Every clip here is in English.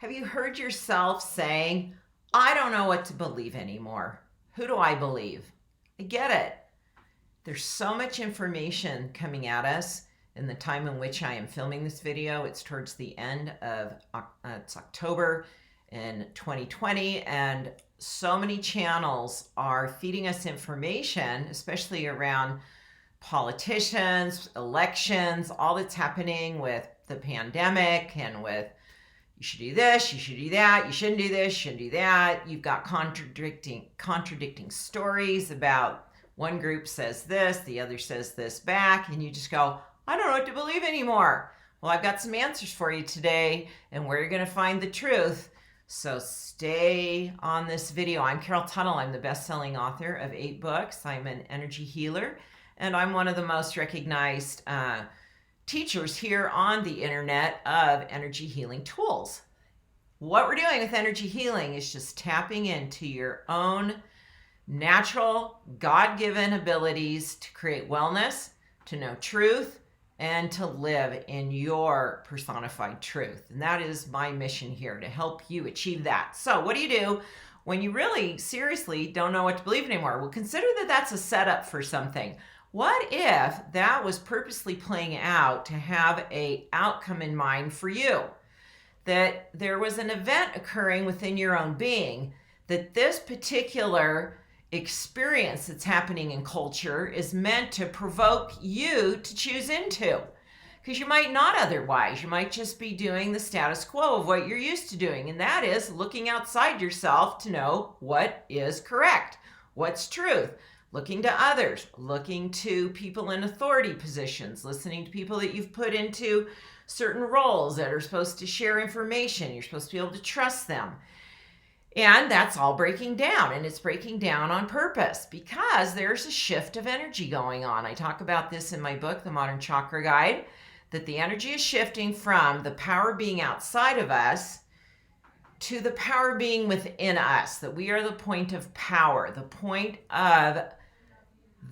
Have you heard yourself saying, I don't know what to believe anymore? Who do I believe? I get it. There's so much information coming at us in the time in which I am filming this video. It's towards the end of it's October in 2020, and so many channels are feeding us information, especially around politicians, elections, all that's happening with the pandemic and with you should do this, you should do that, you shouldn't do this, you shouldn't do that. You've got contradicting stories about one group says this, the other says this back, and you just go, I don't know what to believe anymore. Well, I've got some answers for you today and where you're going to find the truth. So stay on this video. I'm Carol Tuttle. I'm the best-selling author of 8 books. I'm an energy healer, and I'm one of the most recognized teachers here on the internet of energy healing tools. What we're doing with energy healing is just tapping into your own natural, God-given abilities to create wellness, to know truth, and to live in your personified truth. And that is my mission here, to help you achieve that. So what do you do when you really seriously don't know what to believe anymore? Well, consider that that's a setup for something. What if that was purposely playing out to have an outcome in mind for you? That there was an event occurring within your own being, that this particular experience that's happening in culture is meant to provoke you to choose into. Because you might not otherwise. You might just be doing the status quo of what you're used to doing. And that is looking outside yourself to know what is correct, what's truth. Looking to others, looking to people in authority positions, listening to people that you've put into certain roles that are supposed to share information. You're supposed to be able to trust them. And that's all breaking down, and it's breaking down on purpose because there's a shift of energy going on. I talk about this in my book, The Modern Chakra Guide, that the energy is shifting from the power being outside of us to the power being within us, that we are the point of power, the point of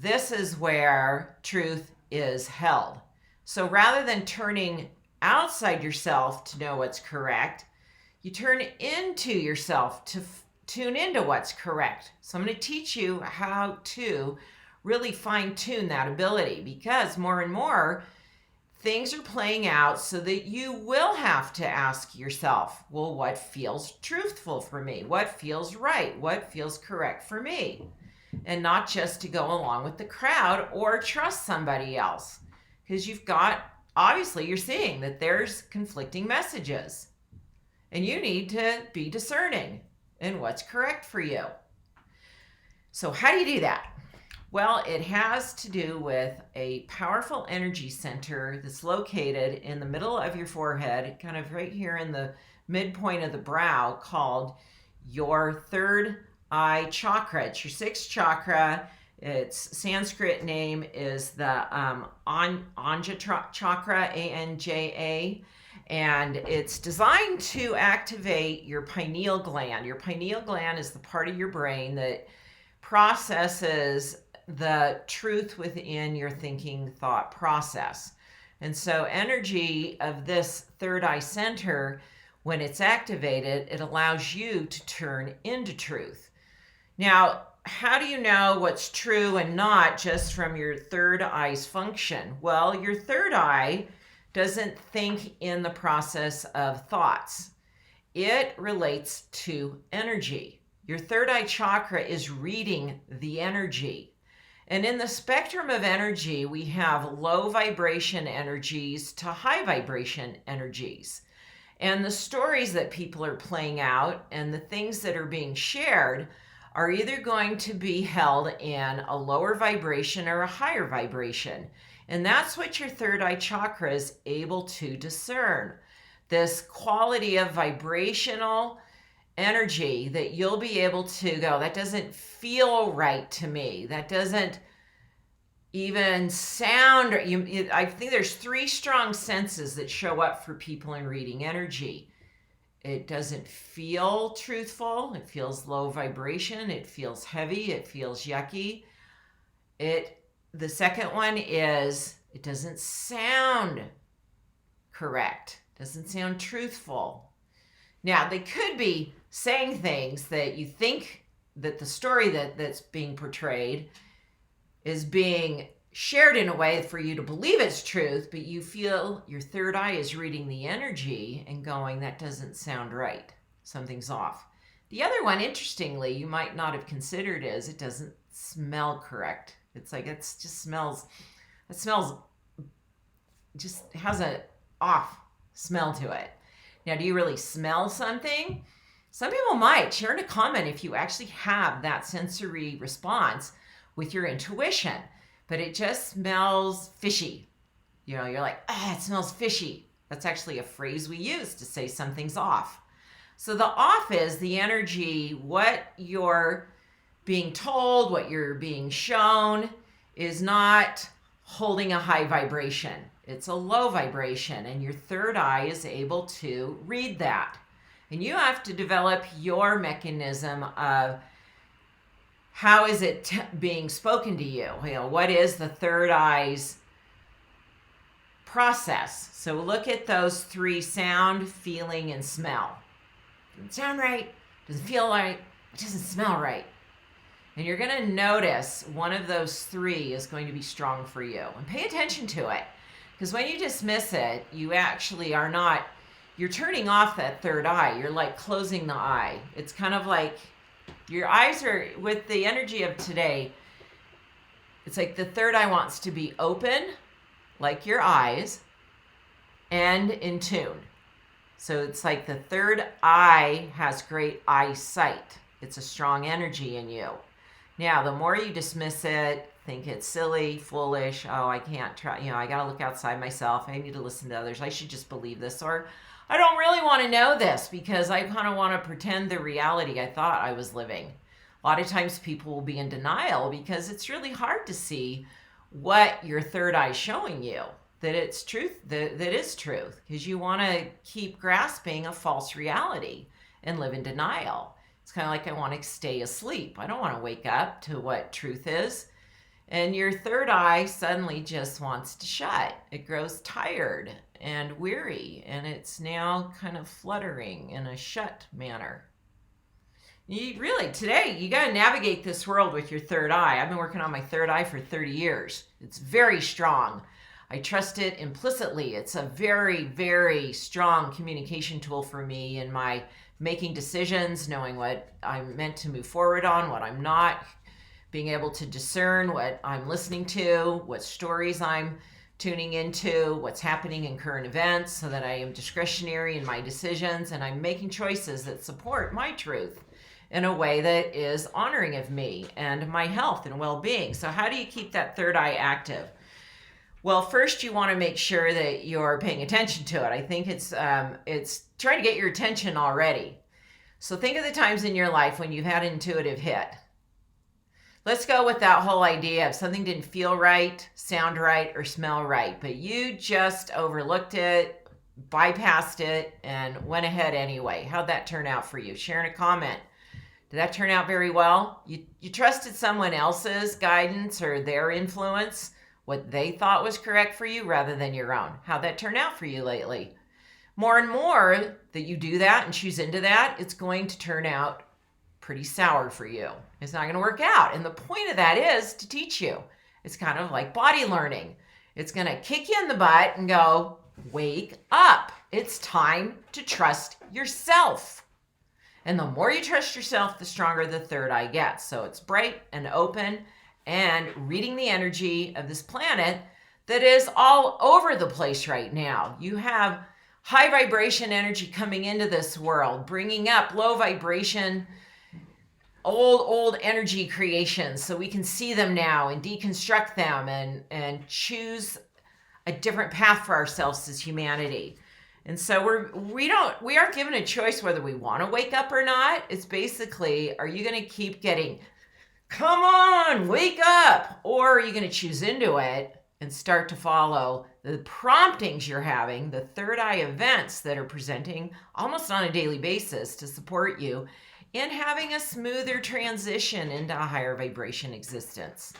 this is where truth is held. So rather than turning outside yourself to know what's correct, you turn into yourself to tune into what's correct. So I'm going to teach you how to really fine-tune that ability, because more and more things are playing out so that you will have to ask yourself, well, what feels truthful for me? What feels right? What feels correct for me? And not just to go along with the crowd or trust somebody else. Because obviously you're seeing that there's conflicting messages. And you need to be discerning in what's correct for you. So how do you do that? Well, it has to do with a powerful energy center that's located in the middle of your forehead, kind of right here in the midpoint of the brow, called your third eye chakra. It's your 6th chakra. Its Sanskrit name is the Anja chakra, A-N-J-A. And it's designed to activate your pineal gland. Your pineal gland is the part of your brain that processes the truth within your thinking thought process. And so energy of this third eye center, when it's activated, it allows you to turn into truth. Now, how do you know what's true and not just from your third eye's function? Well, your third eye doesn't think in the process of thoughts. It relates to energy. Your third eye chakra is reading the energy. And in the spectrum of energy, we have low vibration energies to high vibration energies. And the stories that people are playing out and the things that are being shared are either going to be held in a lower vibration or a higher vibration. And that's what your third eye chakra is able to discern. This quality of vibrational energy that you'll be able to go, that doesn't feel right to me. That doesn't even sound, I think there's 3 strong senses that show up for people in reading energy. It doesn't feel truthful. It feels low vibration. It feels heavy. It feels yucky. The second one is it doesn't sound correct. Doesn't sound truthful. Now, they could be saying things that you think that the story that's being portrayed is being shared in a way for you to believe it's truth, but you feel your third eye is reading the energy and going, that doesn't sound right. Something's off. The other one, interestingly, you might not have considered is it doesn't smell correct. It's like it smells just has a off smell to it. Now, do you really smell something? Some people might. Share in a comment if you actually have that sensory response with your intuition, but it just smells fishy. You know, you're like, it smells fishy. That's actually a phrase we use to say something's off. So the off is the energy, what you're being told, what you're being shown is not holding a high vibration. It's a low vibration, and your third eye is able to read that. And you have to develop your mechanism of how is it being spoken to you? You know, what is the third eye's process? So look at those three: sound, feeling, and smell. Doesn't sound right, doesn't feel right, it doesn't smell right. And you're going to notice one of those three is going to be strong for you. And pay attention to it. Because when you dismiss it, you actually are not, you're turning off that third eye. You're like closing the eye. It's kind of like your eyes are, with the energy of today, it's like the third eye wants to be open, like your eyes, and in tune. So it's like the third eye has great eyesight. It's a strong energy in you. Now, the more you dismiss it, think it's silly, foolish, I can't try, I got to look outside myself. I need to listen to others. I should just believe this. Or I don't really want to know this because I kind of want to pretend the reality I thought I was living. A lot of times people will be in denial because it's really hard to see what your third eye is showing you, that it's truth, that is truth, because you want to keep grasping a false reality and live in denial. It's kind of like I want to stay asleep. I don't want to wake up to what truth is. And your third eye suddenly just wants to shut. It grows tired and weary, and it's now kind of fluttering in a shut manner. Today, you got to navigate this world with your third eye. I've been working on my third eye for 30 years. It's very strong. I trust it implicitly. It's a very, very strong communication tool for me in my making decisions, knowing what I'm meant to move forward on, what I'm not, being able to discern what I'm listening to, what stories I'm tuning into, what's happening in current events, so that I am discretionary in my decisions and I'm making choices that support my truth in a way that is honoring of me and my health and well-being. So how do you keep that third eye active? Well, first you want to make sure that you're paying attention to it. I think it's trying to get your attention already. So think of the times in your life when you've had an intuitive hit. Let's go with that whole idea of something didn't feel right, sound right, or smell right, but you just overlooked it, bypassed it, and went ahead anyway. How'd that turn out for you? Share in a comment. Did that turn out very well? You trusted someone else's guidance or their influence, what they thought was correct for you rather than your own. How'd that turn out for you lately? More and more that you do that and choose into that, it's going to turn out pretty sour for you. It's not going to work out. And the point of that is to teach you. It's kind of like body learning. It's going to kick you in the butt and go, wake up. It's time to trust yourself. And the more you trust yourself, the stronger the third eye gets. So it's bright and open and reading the energy of this planet that is all over the place right now. You have high vibration energy coming into this world, bringing up low vibration, old energy creations, so we can see them now and deconstruct them and choose a different path for ourselves as humanity. And so we aren't given a choice whether we want to wake up or not. It's basically, are you going to keep getting, come on, wake up, or are you going to choose into it and start to follow the promptings you're having, the third eye events that are presenting almost on a daily basis to support you in having a smoother transition into a higher vibration existence.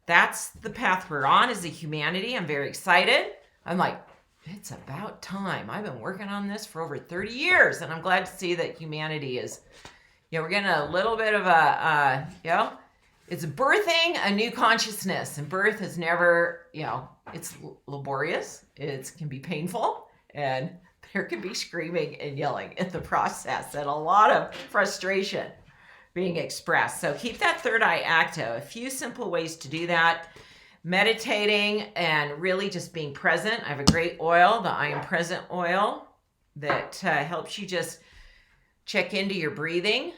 That's the path we're on as a humanity. I'm very excited. I'm like it's about time. I've been working on this for over 30 years, and I'm glad to see that humanity is, we're getting a little bit of it's birthing a new consciousness, and birth is never, it's laborious. It can be painful, and there can be screaming and yelling in the process, and a lot of frustration being expressed. So keep that third eye active. A few simple ways to do that. Meditating and really just being present. I have a great oil, the I Am Present oil, that helps you just check into your breathing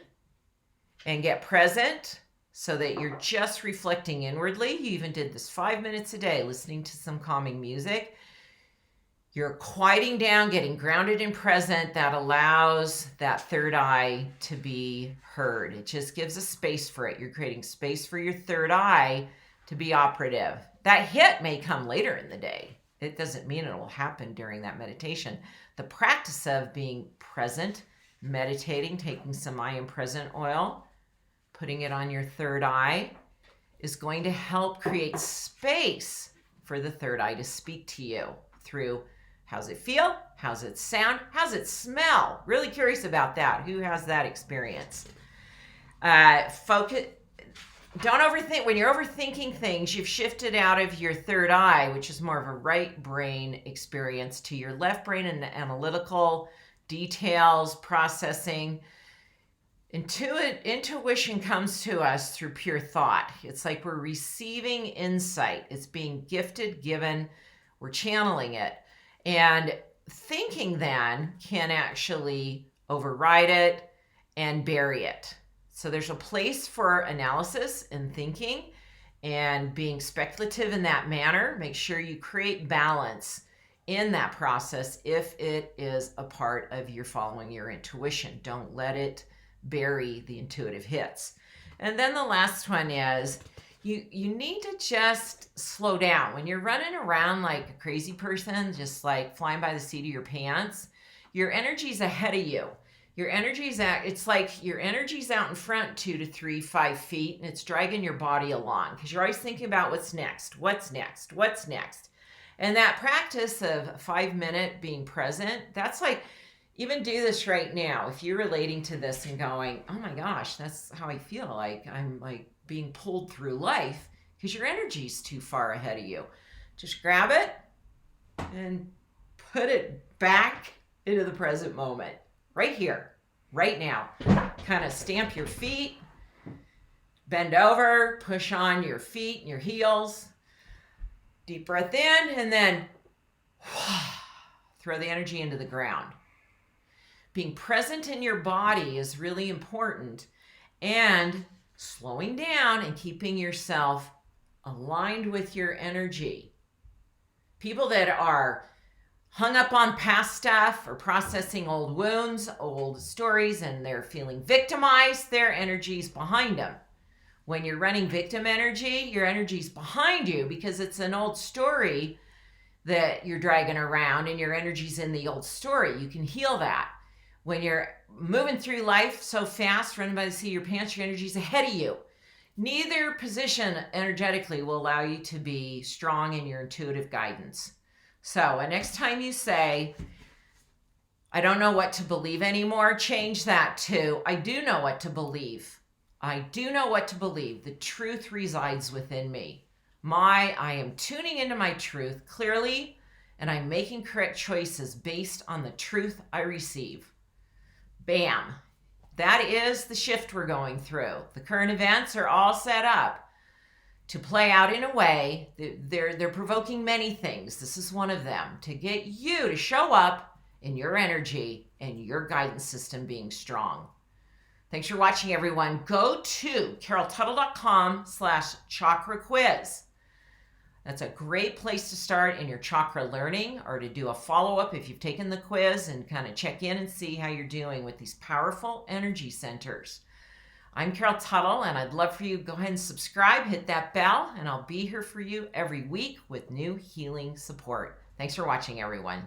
and get present so that you're just reflecting inwardly. You even did this 5 minutes a day, listening to some calming music. You're quieting down, getting grounded and present. That allows that third eye to be heard. It just gives a space for it. You're creating space for your third eye to be operative. That hit may come later in the day. It doesn't mean it will happen during that meditation. The practice of being present, meditating, taking some I Am Present oil, putting it on your third eye is going to help create space for the third eye to speak to you through how's it feel, how's it sound, how's it smell. Really curious about that. Who has that experience? Focus. Don't overthink. When you're overthinking things, you've shifted out of your third eye, which is more of a right brain experience, to your left brain and the analytical details, processing. Intuition comes to us through pure thought. It's like we're receiving insight. It's being gifted, given, we're channeling it. And thinking then can actually override it and bury it. So there's a place for analysis and thinking and being speculative in that manner. Make sure you create balance in that process if it is a part of your following your intuition. Don't let it bury the intuitive hits. And then the last one is you need to just slow down. When you're running around like a crazy person, just like flying by the seat of your pants, your energy's ahead of you. Your energy's it's like your energy's out in front 2 to 3, 5 feet, and it's dragging your body along because you're always thinking about what's next. And that practice of 5 minute being present, that's like, even do this right now. If you're relating to this and going, oh my gosh, that's how I feel, like I'm like being pulled through life because your energy's too far ahead of you. Just grab it and put it back into the present moment. Right here, right now. Kind of stamp your feet, bend over, push on your feet and your heels. Deep breath in, and then throw the energy into the ground. Being present in your body is really important, and slowing down and keeping yourself aligned with your energy. People that are hung up on past stuff or processing old wounds, old stories, and they're feeling victimized, their energy's behind them. When you're running victim energy, your energy's behind you because it's an old story that you're dragging around and your energy's in the old story. You can heal that. When you're moving through life so fast, running by the seat of your pants, your energy's ahead of you. Neither position energetically will allow you to be strong in your intuitive guidance. So next time you say, I don't know what to believe anymore, change that to, I do know what to believe. I do know what to believe. The truth resides within me. I am tuning into my truth clearly, and I'm making correct choices based on the truth I receive. Bam. That is the shift we're going through. The current events are all set up to play out in a way, they're provoking many things. This is one of them, to get you to show up in your energy and your guidance system being strong. Thanks for watching, everyone. Go to caroltuttle.com/chakra quiz. That's a great place to start in your chakra learning, or to do a follow-up if you've taken the quiz and kind of check in and see how you're doing with these powerful energy centers. I'm Carol Tuttle, and I'd love for you to go ahead and subscribe, hit that bell, and I'll be here for you every week with new healing support. Thanks for watching, everyone.